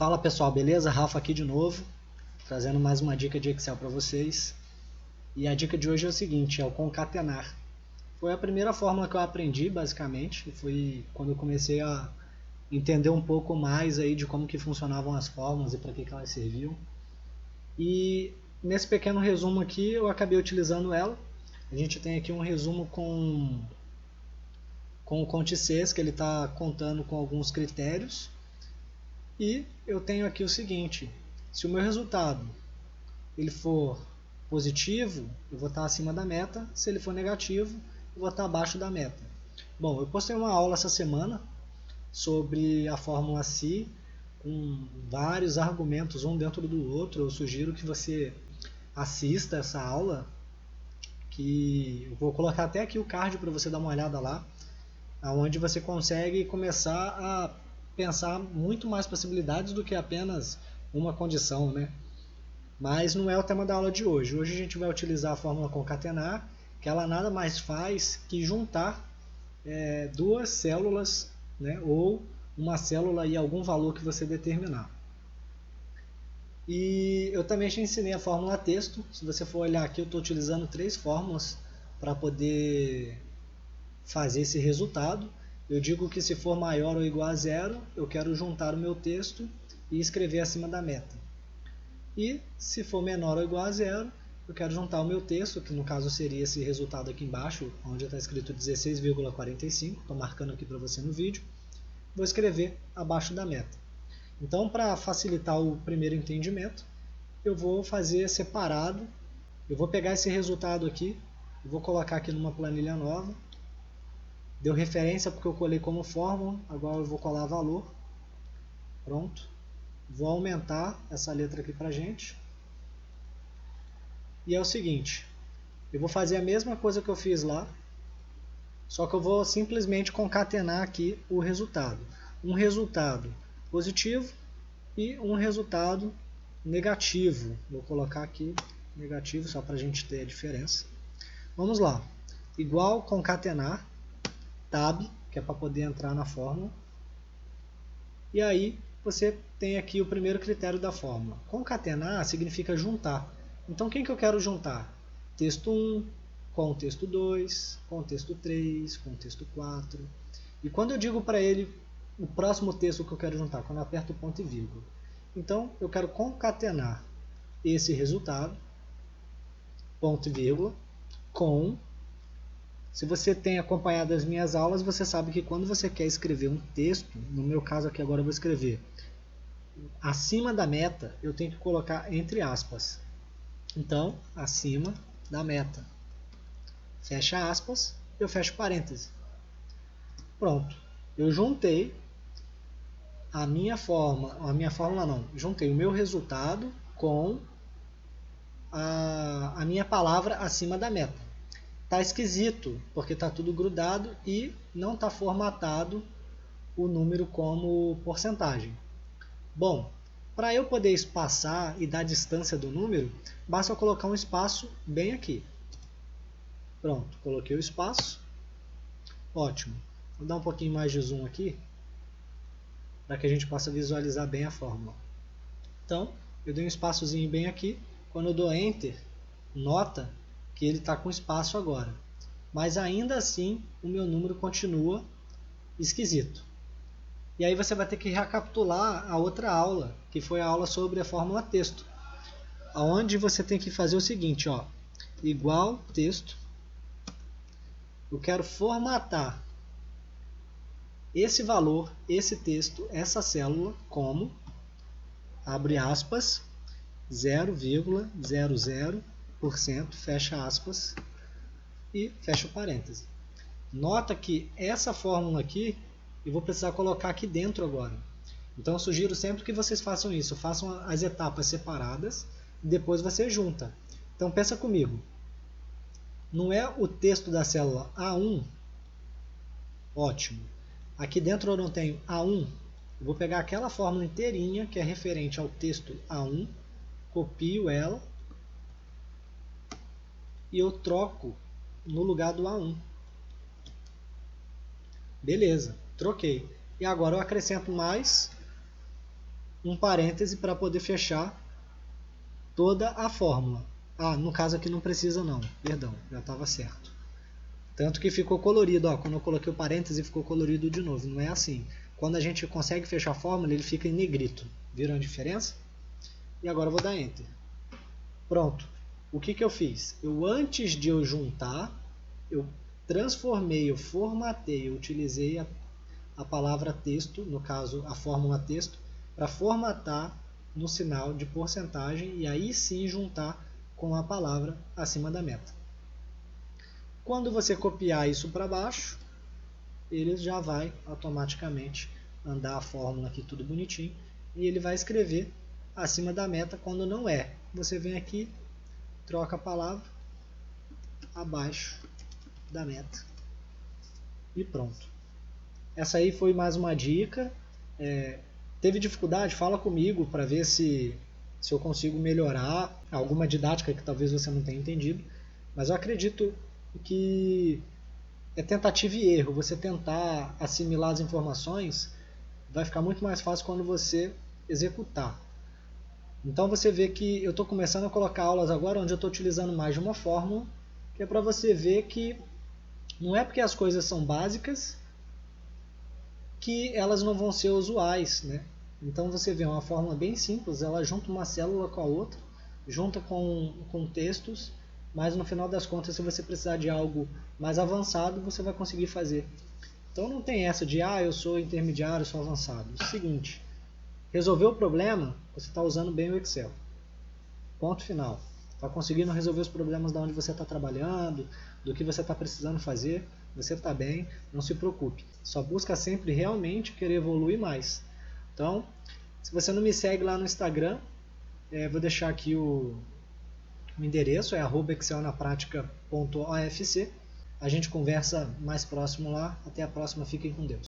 Fala pessoal, beleza? Rafa aqui de novo, trazendo mais uma dica de Excel para vocês. E a dica de hoje é o seguinte, é o concatenar. Foi a primeira fórmula que eu aprendi, basicamente, e foi quando eu comecei a entender um pouco mais aí de como que funcionavam as fórmulas e para que elas serviam. E nesse pequeno resumo aqui, eu acabei utilizando ela. A gente tem aqui um resumo com o Conte-Sys, que ele está contando com alguns critérios. E eu tenho aqui o seguinte, se o meu resultado ele for positivo, eu vou estar acima da meta. Se ele for negativo, eu vou estar abaixo da meta. Bom, eu postei uma aula essa semana sobre a fórmula SI, com vários argumentos, um dentro do outro. Eu sugiro que você assista essa aula, que eu vou colocar até aqui o card para você dar uma olhada lá, onde você consegue começar a pensar muito mais possibilidades do que apenas uma condição, né? Mas não é o tema da aula de hoje. Hoje a gente vai utilizar a fórmula concatenar, que ela nada mais faz que juntar duas células, né, ou uma célula e algum valor que você determinar. E eu também te ensinei a fórmula texto. Se você for olhar aqui, eu estou utilizando 3 fórmulas para poder fazer esse resultado. Eu digo que se for maior ou igual a zero, eu quero juntar o meu texto e escrever acima da meta. E se for menor ou igual a zero, eu quero juntar o meu texto, que no caso seria esse resultado aqui embaixo, onde está escrito 16,45, estou marcando aqui para você no vídeo, vou escrever abaixo da meta. Então, para facilitar o primeiro entendimento, eu vou fazer separado, eu vou pegar esse resultado aqui, vou colocar aqui numa planilha nova, deu referência porque eu colei como fórmula, agora eu vou colar valor, pronto. Vou aumentar essa letra aqui pra gente. E é o seguinte, eu vou fazer a mesma coisa que eu fiz lá, só que eu vou simplesmente concatenar aqui o resultado. Um resultado positivo e um resultado negativo. Vou colocar aqui negativo só para a gente ter a diferença. Vamos lá. Igual concatenar, tab, que é para poder entrar na fórmula. E aí você tem aqui o primeiro critério da fórmula. Concatenar significa juntar. Então quem que eu quero juntar? Texto 1 com texto 2, com texto 3, com texto 4. E quando eu digo para ele o próximo texto que eu quero juntar, quando eu aperto ponto e vírgula. Então eu quero concatenar esse resultado, ponto e vírgula, com... Se você tem acompanhado as minhas aulas, você sabe que quando você quer escrever um texto, no meu caso aqui agora eu vou escrever acima da meta, eu tenho que colocar entre aspas. Então, acima da meta. Fecha aspas, eu fecho parênteses. Pronto. Eu juntei a minha fórmula não, juntei o meu resultado com a minha palavra acima da meta. Tá esquisito, porque está tudo grudado e não está formatado o número como porcentagem. Bom, para eu poder espaçar e dar distância do número, basta eu colocar um espaço bem aqui. Pronto, coloquei o espaço. Ótimo. Vou dar um pouquinho mais de zoom aqui, para que a gente possa visualizar bem a fórmula. Então, eu dei um espaçozinho bem aqui. Quando eu dou Enter, nota que ele está com espaço agora. Mas ainda assim, o meu número continua esquisito. E aí você vai ter que recapitular a outra aula, que foi a aula sobre a fórmula texto. Onde você tem que fazer o seguinte, ó, igual texto. Eu quero formatar esse valor, esse texto, essa célula como, abre aspas, 0,00%, fecha aspas, e fecha o parêntese. Nota que essa fórmula aqui, eu vou precisar colocar aqui dentro agora. Então eu sugiro sempre que vocês façam isso, façam as etapas separadas, e depois você junta. Então pensa comigo, não é o texto da célula A1? Ótimo. Aqui dentro eu não tenho A1, eu vou pegar aquela fórmula inteirinha que é referente ao texto A1, copio ela e eu troco no lugar do A1. Beleza, troquei. E agora eu acrescento mais um parêntese para poder fechar toda a fórmula. No caso aqui não precisa não, perdão, já estava certo. Tanto que ficou colorido, quando eu coloquei o parêntese ficou colorido de novo, não é assim. Quando a gente consegue fechar a fórmula, ele fica em negrito. Viram a diferença? E agora eu vou dar Enter. Pronto. O que eu fiz? Antes de eu juntar, eu transformei, eu formatei, eu utilizei a palavra texto, no caso a fórmula texto, para formatar no sinal de porcentagem e aí sim juntar com a palavra acima da meta. Quando você copiar isso para baixo, ele já vai automaticamente andar a fórmula aqui tudo bonitinho e ele vai escrever acima da meta quando não é. Você vem aqui, troca a palavra, abaixo da meta e pronto. Essa aí foi mais uma dica. Teve dificuldade? Fala comigo para ver se eu consigo melhorar alguma didática que talvez você não tenha entendido. Mas eu acredito que é tentativa e erro. Você tentar assimilar as informações vai ficar muito mais fácil quando você executar. Então você vê que eu estou começando a colocar aulas agora onde eu estou utilizando mais de uma fórmula, que é para você ver que não é porque as coisas são básicas que elas não vão ser usuais, né? Então você vê uma fórmula bem simples, ela junta uma célula com a outra, junta com textos, mas no final das contas, se você precisar de algo mais avançado, você vai conseguir fazer. Então não tem essa de, eu sou intermediário, eu sou avançado. É o seguinte, resolveu o problema, você está usando bem o Excel. Ponto final. Está conseguindo resolver os problemas de onde você está trabalhando, do que você está precisando fazer, você está bem, não se preocupe. Só busca sempre realmente querer evoluir mais. Então, se você não me segue lá no Instagram, vou deixar aqui o endereço, é @excelnapratica.ofc. A gente conversa mais próximo lá. Até a próxima, fiquem com Deus.